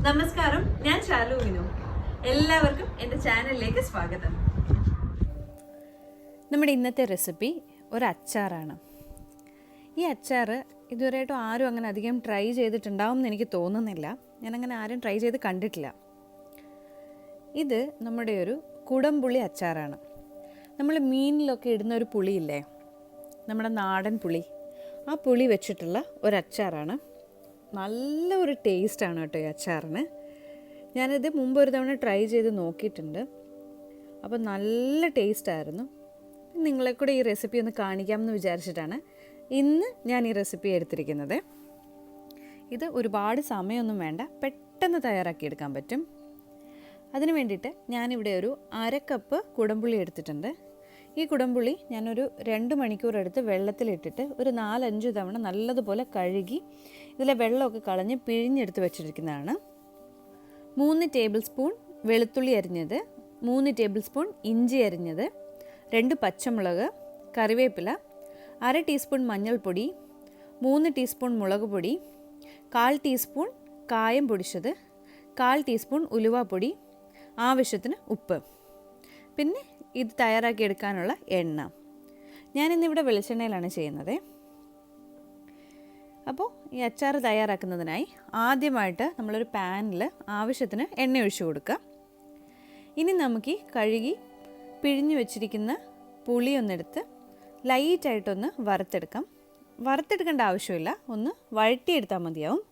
നമസ്കാരം, ഞാൻ ഷാലു വിനു. എല്ലാവർക്കും എൻ്റെ ചാനലിലേക്ക് സ്വാഗതം. നമ്മുടെ ഇന്നത്തെ റെസിപ്പി ഒരു അച്ചാറാണ്. ഈ അച്ചാർ ഇതുവരെയായിട്ടും ആരും അങ്ങനെ അധികം ട്രൈ ചെയ്തിട്ടുണ്ടാവും എന്ന് എനിക്ക് തോന്നുന്നില്ല. ഞാനങ്ങനെ ആരും ട്രൈ ചെയ്ത് കണ്ടിട്ടില്ല. ഇത് നമ്മുടെ ഒരു കുടംപുളി അച്ചാറാണ്. നമ്മൾ മീനിലൊക്കെ ഇടുന്ന ഒരു പുളിയില്ലേ, നമ്മുടെ നാടൻ പുളി, ആ പുളി വെച്ചിട്ടുള്ള ഒരു അച്ചാറാണ്. നല്ല ഒരു ടേസ്റ്റാണ് കേട്ടോ ഈ അച്ചാറിന്. ഞാനിത് മുമ്പ് ഒരു തവണ ട്രൈ ചെയ്ത് നോക്കിയിട്ടുണ്ട്. അപ്പോൾ നല്ല ടേസ്റ്റായിരുന്നു. നിങ്ങളെ കൂടെ ഈ റെസിപ്പി ഒന്ന് കാണിക്കാമെന്ന് വിചാരിച്ചിട്ടാണ് ഇന്ന് ഞാൻ ഈ റെസിപ്പി എടുത്തിരിക്കുന്നത്. ഇത് ഒരുപാട് സമയമൊന്നും വേണ്ട, പെട്ടെന്ന് തയ്യാറാക്കിയെടുക്കാൻ പറ്റും. അതിന് വേണ്ടിയിട്ട് ഞാനിവിടെ ഒരു 1/2 കപ്പ് കുടംപുളി എടുത്തിട്ടുണ്ട്. ഈ കുടംപുളി ഞാനൊരു 2 മണിക്കൂർ എടുത്ത് വെള്ളത്തിലിട്ടിട്ട് ഒരു 4-5 തവണ നല്ലതുപോലെ കഴുകി ഇതിലെ വെള്ളമൊക്കെ കളഞ്ഞ് പിഴിഞ്ഞെടുത്ത് വെച്ചിരിക്കുന്നതാണ്. 3 ടേബിൾ സ്പൂൺ വെളുത്തുള്ളി അരിഞ്ഞത്, 3 ടേബിൾ സ്പൂൺ ഇഞ്ചി അരിഞ്ഞത്, 2 പച്ചമുളക്, കറിവേപ്പില, 1/2 ടീസ്പൂൺ മഞ്ഞൾപ്പൊടി, 3 ടീസ്പൂൺ മുളക് പൊടി, 1/4 ടീസ്പൂൺ കായം പൊടിച്ചത്, 1/4 ടീസ്പൂൺ ഉലുവാപ്പൊടി, ആവശ്യത്തിന് ഉപ്പ്, പിന്നെ ഇത് തയ്യാറാക്കിയെടുക്കാനുള്ള എണ്ണ. ഞാനിന്നിവിടെ വെളിച്ചെണ്ണയിലാണ് ചെയ്യുന്നത്. അപ്പോൾ ഈ അച്ചാർ തയ്യാറാക്കുന്നതിനായി ആദ്യമായിട്ട് നമ്മളൊരു പാനിൽ ആവശ്യത്തിന് എണ്ണ ഒഴിച്ചു കൊടുക്കുക. ഇനി നമുക്ക് ഈ കഴുകി പിഴിഞ്ഞു വെച്ചിരിക്കുന്ന പുളി ഒന്നെടുത്ത് ലൈറ്റായിട്ടൊന്ന് വറുത്തെടുക്കാം. വറുത്തെടുക്കേണ്ട ആവശ്യമില്ല, ഒന്ന് വഴറ്റിയെടുത്താൽ മതിയാവും.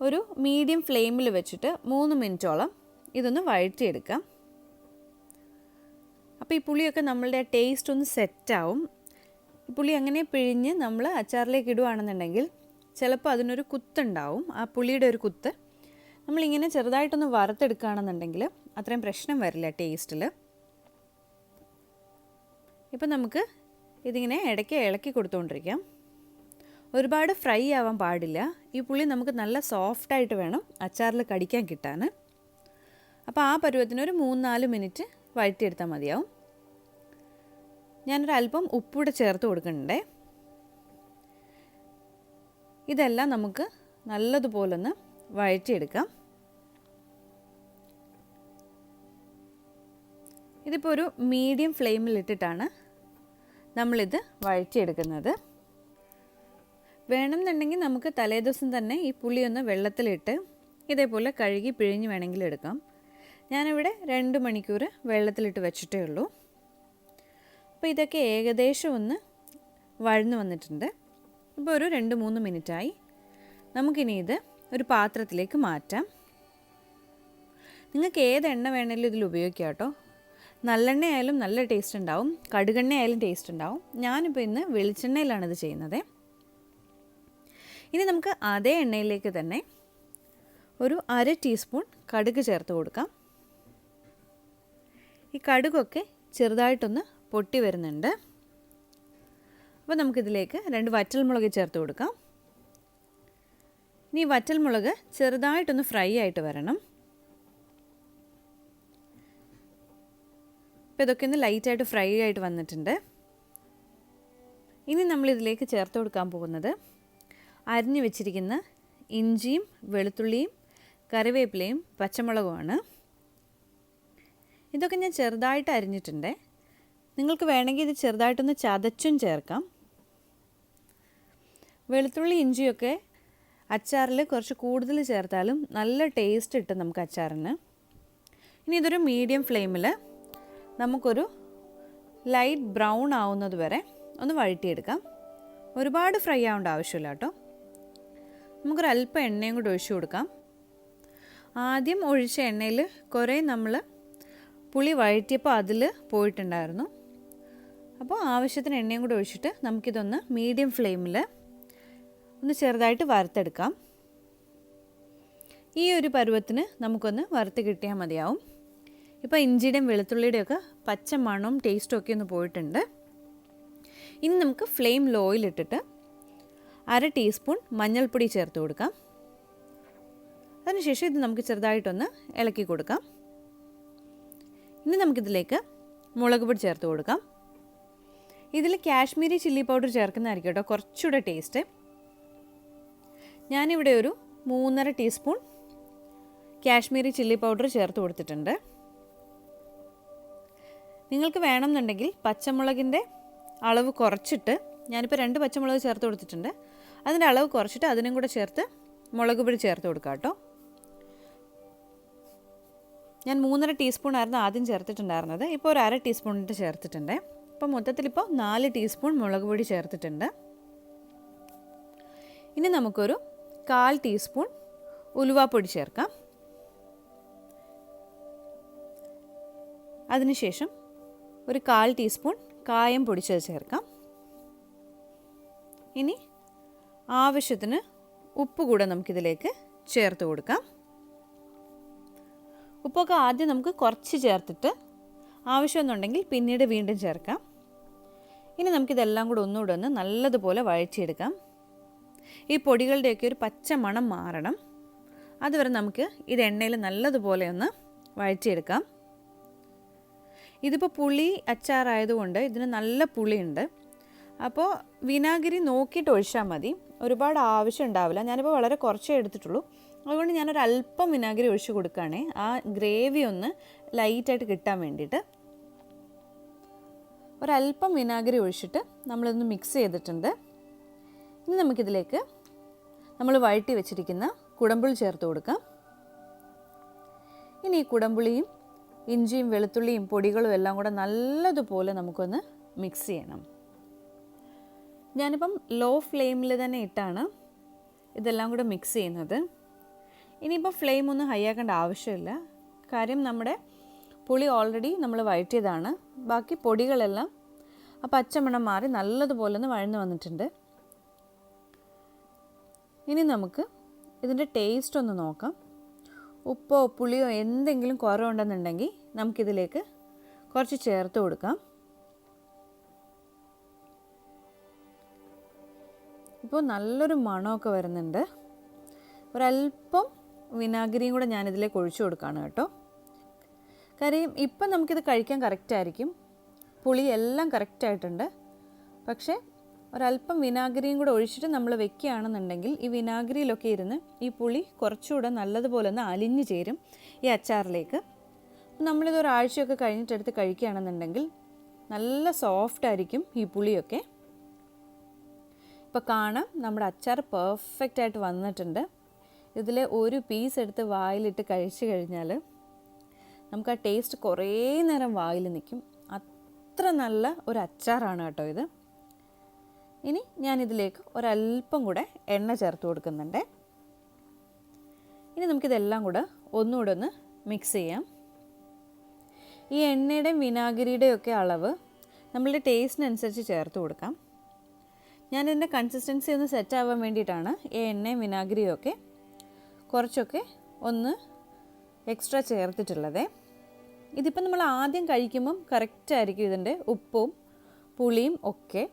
ഒരു മീഡിയം ഫ്ലെയിമിൽ വെച്ചിട്ട് 3 മിനിറ്റോളം ഇതൊന്ന് വഴറ്റിയെടുക്കാം. അപ്പോൾ ഈ പുളിയൊക്കെ നമ്മളുടെ ടേസ്റ്റ് ഒന്ന് സെറ്റാവും. ഈ പുളി അങ്ങനെ പിഴിഞ്ഞ് നമ്മൾ അച്ചാറിലേക്ക് ഇടുകയാണെന്നുണ്ടെങ്കിൽ ചിലപ്പോൾ അതിനൊരു കുത്തുണ്ടാവും, ആ പുളിയുടെ ഒരു കുത്ത്. നമ്മളിങ്ങനെ ചെറുതായിട്ടൊന്ന് വറുത്തെടുക്കുകയാണെന്നുണ്ടെങ്കിൽ അത്രയും പ്രശ്നം വരില്ല ടേസ്റ്റിൽ. ഇപ്പം നമുക്ക് ഇതിങ്ങനെ ഇടയ്ക്ക് ഇളക്കി കൊടുത്തുകൊണ്ടിരിക്കാം. ഒരുപാട് ഫ്രൈ ആവാൻ പാടില്ല. ഈ പുളി നമുക്ക് നല്ല സോഫ്റ്റായിട്ട് വേണം അച്ചാറിൽ കടിക്കാൻ കിട്ടാൻ. അപ്പോൾ ആ പരുവത്തിനൊരു 3-4 മിനിറ്റ് വഴറ്റിയെടുത്താൽ മതിയാവും. ഞാനൊരല്പം ഉപ്പൂടെ ചേർത്ത് കൊടുക്കുന്നുണ്ടേ. ഇതെല്ലാം നമുക്ക് നല്ലതുപോലൊന്ന് വഴറ്റിയെടുക്കാം. ഇതിപ്പോൾ ഒരു മീഡിയം ഫ്ലെയിമിലിട്ടിട്ടാണ് നമ്മളിത് വഴറ്റിയെടുക്കുന്നത്. വേണമെന്നുണ്ടെങ്കിൽ നമുക്ക് തലേദിവസം തന്നെ ഈ പുളിയൊന്ന് വെള്ളത്തിലിട്ട് ഇതേപോലെ കഴുകി പിഴിഞ്ഞ് വേണമെങ്കിൽ എടുക്കാം. ഞാനിവിടെ 2 മണിക്കൂർ വെള്ളത്തിലിട്ട് വെച്ചിട്ടേ ഉള്ളൂ. അപ്പോൾ ഇതൊക്കെ ഏകദേശം ഒന്ന് വഴന്നു വന്നിട്ടുണ്ട്. ഇപ്പോൾ ഒരു 2-3 മിനിറ്റായി. നമുക്കിനി ഇത് ഒരു പാത്രത്തിലേക്ക് മാറ്റാം. നിങ്ങൾക്ക് ഏത് എണ്ണ വേണമെങ്കിലും ഇതിൽ ഉപയോഗിക്കാം കേട്ടോ. നല്ലെണ്ണ ആയാലും നല്ല ടേസ്റ്റ് ഉണ്ടാവും, കടുകെണ്ണ ആയാലും ടേസ്റ്റ് ഉണ്ടാവും. ഞാനിപ്പോൾ ഇന്ന് വെളിച്ചെണ്ണയിലാണ് ഇത് ചെയ്യുന്നത്. ഇനി നമുക്ക് അതേ എണ്ണയിലേക്ക് തന്നെ ഒരു 1/2 ടീസ്പൂൺ കടുക് ചേർത്ത് കൊടുക്കാം. ഈ കടുകൊക്കെ ചെറുതായിട്ടൊന്ന് പൊട്ടി വരുന്നുണ്ട്. അപ്പോൾ നമുക്കിതിലേക്ക് 2 വറ്റൽമുളക് ചേർത്ത് കൊടുക്കാം. ഇനി വറ്റൽമുളക് ചെറുതായിട്ടൊന്ന് ഫ്രൈ ആയിട്ട് വരണം. അപ്പോൾ ഇതൊക്കെ ഒന്ന് ലൈറ്റായിട്ട് ഫ്രൈ ആയിട്ട് വന്നിട്ടുണ്ട്. ഇനി നമ്മളിതിലേക്ക് ചേർത്ത് കൊടുക്കാൻ പോകുന്നത് അരിഞ്ഞു വെച്ചിരിക്കുന്ന ഇഞ്ചിയും വെളുത്തുള്ളിയും കറിവേപ്പിലയും പച്ചമുളകുമാണ്. ഇതൊക്കെ ഞാൻ ചെറുതായിട്ട് അരിഞ്ഞിട്ടുണ്ട്. നിങ്ങൾക്ക് വേണമെങ്കിൽ ഇത് ചെറുതായിട്ടൊന്ന് ചതച്ചും ചേർക്കാം. വെളുത്തുള്ളി ഇഞ്ചിയൊക്കെ അച്ചാറിൽ കുറച്ച് കൂടുതൽ ചേർത്താലും നല്ല ടേസ്റ്റ് കിട്ടും നമുക്ക് അച്ചാറിന്. ഇനി ഇതൊരു മീഡിയം ഫ്ലെയിമിൽ നമുക്കൊരു ലൈറ്റ് ബ്രൗൺ ആവുന്നത് വരെ ഒന്ന് വഴറ്റിയെടുക്കാം. ഒരുപാട് ഫ്രൈ ആവേണ്ട ആവശ്യമില്ല കേട്ടോ. നമുക്കൊരല്പം എണ്ണയും കൂടി ഒഴിച്ചു കൊടുക്കാം. ആദ്യം ഒഴിച്ച എണ്ണയിൽ കുറേ നമ്മൾ പുളി വഴറ്റിയപ്പോൾ അതിൽ പോയിട്ടുണ്ടായിരുന്നു. അപ്പോൾ ആവശ്യത്തിന് എണ്ണയും കൂടി ഒഴിച്ചിട്ട് നമുക്കിതൊന്ന് മീഡിയം ഫ്ലെയിമിൽ ഒന്ന് ചെറുതായിട്ട് വറുത്തെടുക്കാം. ഈ ഒരു പരുവത്തിന് നമുക്കൊന്ന് വറുത്ത് കിട്ടിയാൽ മതിയാവും. ഇപ്പോൾ ഇഞ്ചിയുടെയും വെളുത്തുള്ളിയുടെയൊക്കെ പച്ച മണവും ടേസ്റ്റും ഒക്കെ ഒന്ന് പോയിട്ടുണ്ട്. ഇനി നമുക്ക് ഫ്ലെയിം ലോയിലിട്ടിട്ട് 1/2 ടീസ്പൂൺ മഞ്ഞൾപ്പൊടി ചേർത്ത് കൊടുക്കാം. അതിനുശേഷം ഇത് നമുക്ക് ചെറുതായിട്ടൊന്ന് ഇളക്കി കൊടുക്കാം. ഇനി നമുക്കിതിലേക്ക് മുളക് പൊടി ചേർത്ത് കൊടുക്കാം. ഇതിൽ കാശ്മീരി ചില്ലി പൗഡർ ചേർക്കുന്നതായിരിക്കും കേട്ടോ കുറച്ചുകൂടെ ടേസ്റ്റ്. ഞാനിവിടെ ഒരു 3.5 ടീസ്പൂൺ കാശ്മീരി ചില്ലി പൗഡർ ചേർത്ത് കൊടുത്തിട്ടുണ്ട്. നിങ്ങൾക്ക് വേണമെന്നുണ്ടെങ്കിൽ പച്ചമുളകിൻ്റെ അളവ് കുറച്ചിട്ട്, ഞാനിപ്പോൾ 2 പച്ചമുളക് ചേർത്ത് കൊടുത്തിട്ടുണ്ട്, അതിൻ്റെ അളവ് കുറച്ചിട്ട് അതിനും കൂടെ ചേർത്ത് മുളക് പൊടി ചേർത്ത് കൊടുക്കാം കേട്ടോ. ഞാൻ 3.5 ടീസ്പൂൺ ആയിരുന്നു ആദ്യം ചേർത്തിട്ടുണ്ടായിരുന്നത്, ഇപ്പോൾ ഒരു 1/2 ടീസ്പൂണിട്ട് ചേർത്തിട്ടുണ്ട്. ഇപ്പോൾ മൊത്തത്തിലിപ്പോൾ 4 ടീസ്പൂൺ മുളക് പൊടി ചേർത്തിട്ടുണ്ട്. ഇനി നമുക്കൊരു 1/4 ടീസ്പൂൺ ഉലുവാപ്പൊടി ചേർക്കാം. അതിനുശേഷം ഒരു 1/4 ടീസ്പൂൺ കായം പൊടിച്ചത് ചേർക്കാം. ഇനി ആവശ്യത്തിന് ഉപ്പ് കൂടെ നമുക്കിതിലേക്ക് ചേർത്ത് കൊടുക്കാം. ഉപ്പൊക്കെ ആദ്യം നമുക്ക് കുറച്ച് ചേർത്തിട്ട് ആവശ്യമെന്നുണ്ടെങ്കിൽ പിന്നീട് വീണ്ടും ചേർക്കാം. ഇനി നമുക്കിതെല്ലാം കൂടെ ഒന്നുകൂടെ ഒന്ന് നല്ലതുപോലെ വഴറ്റിയെടുക്കാം. ഈ പൊടികളുടെയൊക്കെ ഒരു പച്ച മണം മാറണം, അതുവരെ നമുക്ക് ഇത് എണ്ണയിൽ നല്ലതുപോലെ ഒന്ന് വഴറ്റിയെടുക്കാം. ഇതിപ്പോൾ പുളി അച്ചാറായതുകൊണ്ട് ഇതിന് നല്ല പുളിയുണ്ട്. അപ്പോൾ വിനാഗിരി നോക്കിയിട്ട് ഒഴിച്ചാൽ മതി, ഒരുപാട് ആവശ്യം ഉണ്ടാവില്ല. ഞാനിപ്പോൾ വളരെ കുറച്ചേ എടുത്തിട്ടുള്ളൂ, അതുകൊണ്ട് ഞാനൊരല്പം വിനാഗിരി ഒഴിച്ച് കൊടുക്കുകയാണേ, ആ ഗ്രേവി ഒന്ന് ലൈറ്റായിട്ട് കിട്ടാൻ വേണ്ടിയിട്ട്. ഒരല്പം വിനാഗിരി ഒഴിച്ചിട്ട് നമ്മളിതൊന്ന് മിക്സ് ചെയ്തിട്ടുണ്ട്. ഇനി നമുക്കിതിലേക്ക് നമ്മൾ വഴറ്റി വെച്ചിരിക്കുന്ന കുടംപുളി ചേർത്ത് കൊടുക്കാം. ഇനി ഈ കുടംപുളിയും ഇഞ്ചിയും വെളുത്തുള്ളിയും പൊടികളും എല്ലാം കൂടെ നല്ലതുപോലെ നമുക്കൊന്ന് മിക്സ് ചെയ്യണം. ഞാനിപ്പം ലോ ഫ്ലെയിമിൽ തന്നെ ഇട്ടാണ് ഇതെല്ലാം കൂടെ മിക്സ് ചെയ്യുന്നത്. ഇനിയിപ്പോൾ ഫ്ലെയിം ഒന്നും ഹൈ ആക്കേണ്ട ആവശ്യമില്ല, കാര്യം നമ്മുടെ പുളി ഓൾറെഡി നമ്മൾ വഴറ്റിയതാണ്. ബാക്കി പൊടികളെല്ലാം ആ പച്ചമണം മാറി നല്ലതുപോലെ ഒന്ന് വഴന്ന് വന്നിട്ടുണ്ട്. ഇനി നമുക്ക് ഇതിൻ്റെ ടേസ്റ്റ് ഒന്ന് നോക്കാം. ഉപ്പോ പുളിയോ എന്തെങ്കിലും കുറവുണ്ടെന്നുണ്ടെങ്കിൽ നമുക്കിതിലേക്ക് കുറച്ച് ചേർത്ത് കൊടുക്കാം. ഇപ്പോൾ നല്ലൊരു മണമൊക്കെ വരുന്നുണ്ട്. ഒരല്പം വിനാഗിരിയും കൂടെ ഞാനിതിലേക്ക് ഒഴിച്ചു കൊടുക്കുകയാണ് കേട്ടോ. കാര്യം ഇപ്പം നമുക്കിത് കഴിക്കാൻ കറക്റ്റായിരിക്കും, പുളി എല്ലാം കറക്റ്റായിട്ടുണ്ട്. പക്ഷേ ഒരല്പം വിനാഗിരിയും കൂടെ ഒഴിച്ചിട്ട് നമ്മൾ വെക്കുകയാണെന്നുണ്ടെങ്കിൽ ഈ വിനാഗിരിയിലൊക്കെ ഇരുന്ന് ഈ പുളി കുറച്ചുകൂടെ നല്ലതുപോലെ ഒന്ന് അലിഞ്ഞു ചേരും ഈ അച്ചാറിലേക്ക്. നമ്മളിത് ഒരാഴ്ചയൊക്കെ കഴിഞ്ഞിട്ടെടുത്ത് കഴിക്കുകയാണെന്നുണ്ടെങ്കിൽ നല്ല സോഫ്റ്റായിരിക്കും ഈ പുളിയൊക്കെ. ഇപ്പോൾ കാണാം നമ്മുടെ അച്ചാർ പെർഫെക്റ്റായിട്ട് വന്നിട്ടുണ്ട്. ഇതിൽ ഒരു പീസ് എടുത്ത് വായിലിട്ട് കഴിച്ചു കഴിഞ്ഞാൽ നമുക്ക് ആ ടേസ്റ്റ് കുറേ നേരം വായിൽ നിൽക്കും. അത്ര നല്ല ഒരു അച്ചാറാണ് കേട്ടോ ഇത്. ഇനി ഞാനിതിലേക്ക് ഒരല്പം കൂടെ എണ്ണ ചേർത്ത് കൊടുക്കുന്നുണ്ട്. ഇനി നമുക്കിതെല്ലാം കൂടെ ഒന്നുകൂടെ ഒന്ന് മിക്സ് ചെയ്യാം. ഈ എണ്ണയുടെയും വിനാഗിരിയുടെയും ഒക്കെ അളവ് നമ്മളുടെ ടേസ്റ്റിനനുസരിച്ച് ചേർത്ത് കൊടുക്കാം. ഞാനിതിൻ്റെ കൺസിസ്റ്റൻസി ഒന്ന് സെറ്റ് ആവാൻ വേണ്ടിയിട്ടാണ് ഈ എണ്ണയും വിനാഗിരിയും ഒക്കെ കുറച്ചൊക്കെ ഒന്ന് എക്സ്ട്രാ ചേർത്തിട്ടുള്ളത്. ഇതിപ്പോൾ നമ്മൾ ആദ്യം കഴിക്കുമ്പം കറക്റ്റായിരിക്കും ഇതിൻ്റെ ഉപ്പും പുളിയും ഒക്കെ.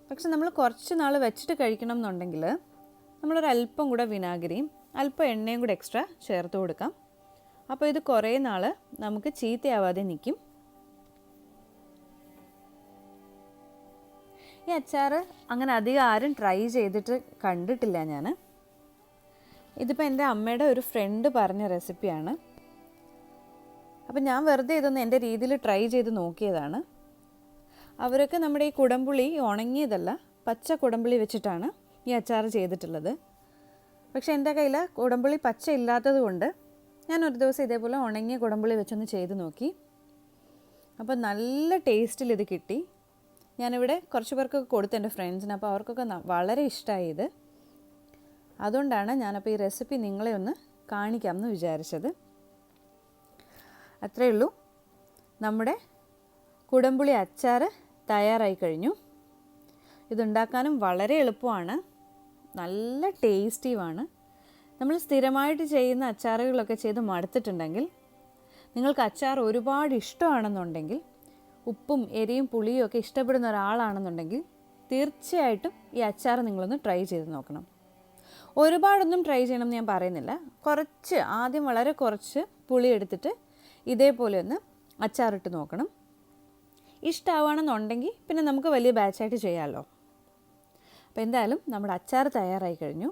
പക്ഷെ നമ്മൾ കുറച്ച് നാൾ വെച്ചിട്ട് കഴിക്കണം എന്നുണ്ടെങ്കിൽ നമ്മളൊരല്പം കൂടെ വിനാഗിരിയും അല്പം എണ്ണയും കൂടെ എക്സ്ട്രാ ചേർത്ത് കൊടുക്കാം. അപ്പോൾ ഇത് കുറേ നാൾ നമുക്ക് ചീത്തയാവാതെ നിൽക്കും. ഈ അച്ചാർ അങ്ങനെ അധികം ആരും ട്രൈ ചെയ്തിട്ട് കണ്ടിട്ടില്ല ഞാൻ. ഇതിപ്പോൾ എൻ്റെ അമ്മയുടെ ഒരു ഫ്രണ്ട് പറഞ്ഞ റെസിപ്പിയാണ്. അപ്പം ഞാൻ വെറുതെ ഇതൊന്ന് എൻ്റെ രീതിയിൽ ട്രൈ ചെയ്ത് നോക്കിയതാണ്. അവരൊക്കെ നമ്മുടെ ഈ കുടംപുളി ഉണങ്ങിയതല്ല, പച്ച കുടംപുളി വെച്ചിട്ടാണ് ഈ അച്ചാർ ചെയ്തിട്ടുള്ളത്. പക്ഷേ എൻ്റെ കയ്യിൽ കുടംപുളി പച്ച ഇല്ലാത്തത് കൊണ്ട് ഞാൻ ഒരു ദിവസം ഇതേപോലെ ഉണങ്ങിയ കുടംപുളി വെച്ചൊന്ന് ചെയ്ത് നോക്കി. അപ്പോൾ നല്ല ടേസ്റ്റിൽ ഇത് കിട്ടി. ഞാനിവിടെ കുറച്ച് പേർക്കൊക്കെ കൊടുത്തു എൻ്റെ ഫ്രണ്ട്സിന്, അപ്പോൾ അവർക്കൊക്കെ വളരെ ഇഷ്ടമായി ഇത്. അതുകൊണ്ടാണ് ഞാനപ്പോൾ ഈ റെസിപ്പി നിങ്ങളെ ഒന്ന് കാണിക്കാമെന്ന് വിചാരിച്ചത്. അത്രയേ ഉള്ളൂ, നമ്മുടെ കുടംപുളി അച്ചാർ തയ്യാറായി കഴിഞ്ഞു. ഇതുണ്ടാക്കാനും വളരെ എളുപ്പമാണ്, നല്ല ടേസ്റ്റിയുമാണ്. നമ്മൾ സ്ഥിരമായിട്ട് ചെയ്യുന്ന അച്ചാറുകളൊക്കെ ചെയ്ത് മടുത്തിട്ടുണ്ടെങ്കിൽ, നിങ്ങൾക്ക് അച്ചാർ ഒരുപാട് ഇഷ്ടമാണെന്നുണ്ടെങ്കിൽ, ഉപ്പും എരിയും പുളിയും ഒക്കെ ഇഷ്ടപ്പെടുന്ന ഒരാളാണെന്നുണ്ടെങ്കിൽ തീർച്ചയായിട്ടും ഈ അച്ചാർ നിങ്ങളൊന്ന് ട്രൈ ചെയ്ത് നോക്കണം. ഒരുപാടൊന്നും ട്രൈ ചെയ്യണം എന്ന് ഞാൻ പറയുന്നില്ല, കുറച്ച് ആദ്യം വളരെ കുറച്ച് പുളി എടുത്തിട്ട് ഇതേപോലെ ഒന്ന് അച്ചാറിട്ട് നോക്കണം. ഇഷ്ടമാവുകയാണെന്നുണ്ടെങ്കിൽ പിന്നെ നമുക്ക് വലിയ ബാച്ചായിട്ട് ചെയ്യാമല്ലോ. അപ്പോൾ എന്തായാലും നമ്മുടെ അച്ചാർ തയ്യാറായി കഴിഞ്ഞു.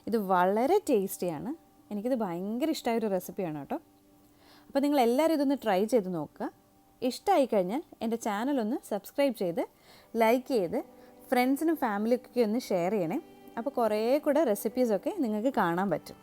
ഇത് വളരെ ടേസ്റ്റിയാണ്. എനിക്കിത് ഭയങ്കര ഇഷ്ടമായൊരു റെസിപ്പിയാണ് കേട്ടോ. അപ്പോൾ നിങ്ങളെല്ലാവരും ഇതൊന്ന് ട്രൈ ചെയ്ത് നോക്കുക. ഇഷ്ടമായി കഴിഞ്ഞാൽ എൻ്റെ ചാനലൊന്ന് സബ്സ്ക്രൈബ് ചെയ്ത് ലൈക്ക് ചെയ്ത് ഫ്രണ്ട്സിനും ഫാമിലിക്കൊക്കെ ഒന്ന് ഷെയർ ചെയ്യണേ. അപ്പോൾ കുറേ കൂടെ റെസിപ്പീസൊക്കെ നിങ്ങൾക്ക് കാണാൻ പറ്റും.